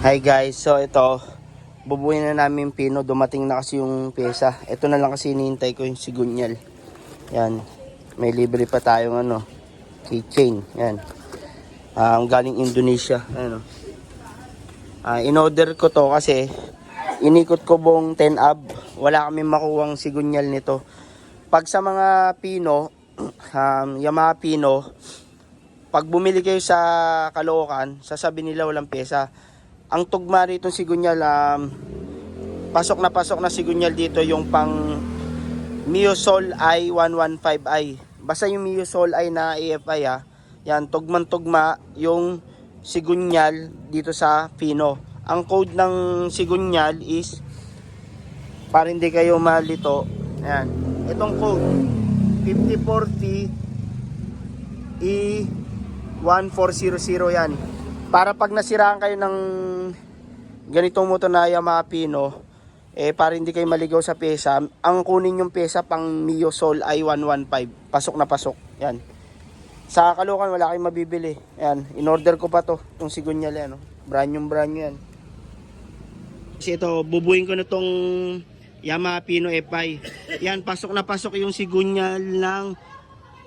Hi guys, so ito, bubuin na namin pino, dumating na kasi yung pyesa. Ito na lang kasi hinihintay ko yung sigunyal. Yan, may libre pa tayong keychain. Yan, galing Indonesia. Ano. In-order ko to kasi inikot ko buong 10 ab. Wala kami makuwang sigunyal nito. Pag sa mga pino, Yamaha pino, pag bumili kayo sa Caloocan, sasabihin nila walang pyesa. Ang tugma rito sigunyal, pasok na sigunyal dito yung pang Mio Sol I 115i. Basta yung Mio Sol I na AFI yan, tugma yung sigunyal dito sa Pino. Ang code ng sigunyal is, para hindi kayo malito, ayan, itong code 5040 E1400 yan. Para pag nasiraan kayo ng ganitong motor na Yamaha Pino, para hindi kayo maligaw sa pyesa, ang kunin yung pyesa pang Mio Sol I115. Pasok na pasok. Yan. Sa Caloocan wala kayong mabibili. Yan. In-order ko pa to. Itong sigunyal yan. Brand new yan. Kasi ito, bubuin ko na tong Yamaha Pino FI. Yan. Pasok na pasok yung sigunyal ng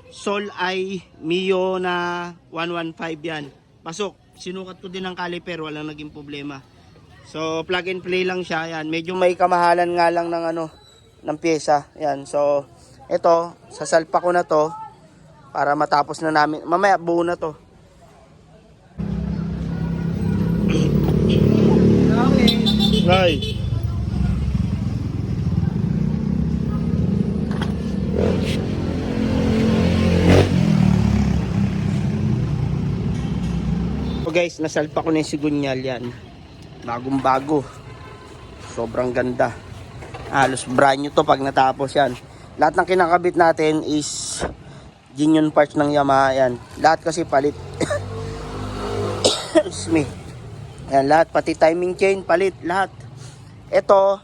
Sol I Mio na 115 yan. Pasok. Sinukat ko din ng caliper, walang naging problema. So plug and play lang siya. Yan, medyo may kamahalan nga lang ng ng pyesa. Yan. So ito, sasalpa ko na to para matapos na namin. Mamaya buo na to. Okay. So guys, nasalpa ko na yung sigunyal yan. Bagong bago. Sobrang ganda. Halos brand new to pag natapos yan. Lahat ng kinakabit natin is genuine parts ng Yamaha yan. Lahat kasi palit. Excuse me. Yan, lahat. Pati timing chain, palit. Lahat. Ito,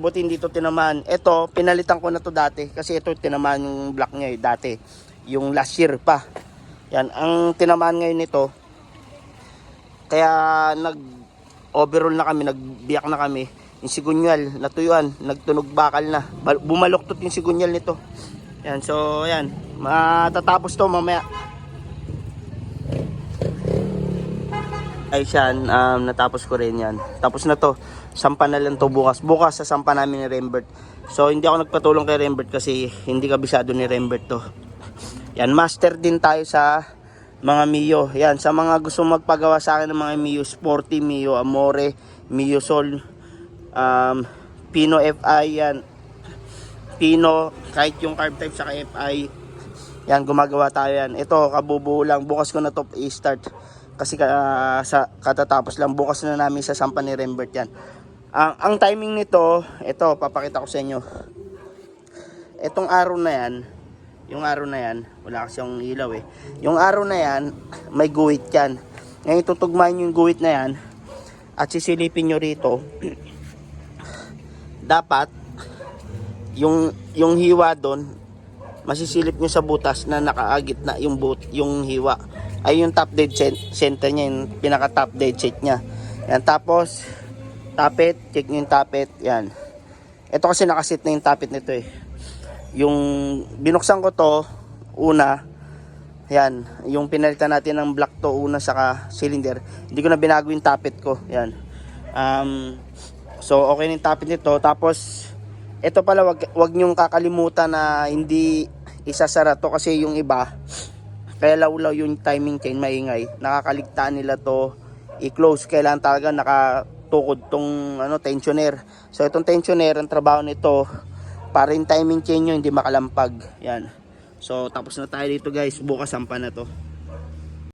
buti hindi to tinamaan. Ito, pinalitan ko na to dati. Kasi ito tinamaan yung block niya dati. Yung last year pa. Yan, ang tinamaan ngayon nito, kaya nag-overall na kami, nagbiyak na kami. Yung sigunyal, natuyuan, nagtunog bakal na. Bumaloktot yung sigunyal nito. Yan, so yan, matatapos to mamaya. Ay siyan, natapos ko rin yan. Tapos na to, sampa na lang to bukas. Bukas sasampa namin ni Rembert. So hindi ako nagpatulong kay Rembert kasi hindi kabisado ni Rembert to. Yan, master din tayo sa mga Mio. Yan, sa mga gusto magpagawa sa akin ng mga Mio Sporty, Mio Amore, Mio Sol, Pino FI, yan. Pino, kahit yung carb type sa FI. Yan, gumagawa tayo yan. Ito, kabubuo lang. Bukas ko na to i-start. Kasi katatapos lang. Bukas na namin sa sampa ni Rembert yan. Ang timing nito, ito, papakita ko sa inyo. Itong araw na yan, yung araw na yan, wala kasi yung ilaw yung araw na yan, may guhit yan. Ngayon tutugmain yung guhit na yan at sisilipin nyo rito. Dapat yung hiwa doon, masisilip nyo sa butas na nakaagit na yung hiwa. Ay yung top dead center nya, yung pinaka top dead set nya. Yan, tapos tapet, check nyo yung tapet. Yan. Ito kasi nakasit na yung tapet nito Yung binuksan ko to una, yan, yung pinalitan natin ng black to una saka cylinder, hindi ko na binago yung tapet ko. Yan, so okay na yung tapet nito. Tapos ito pala, wag nyong kakalimutan na hindi isasara to kasi yung iba, kaya lawlaw yung timing chain, maingay, nakakaligtaan nila to i-close. Kailangan talaga nakatukod tong tensioner. So itong tensioner, ang trabaho nito para yung timing chain nyo hindi makalampag. Yan. So tapos na tayo dito guys. Bukas sampa na to.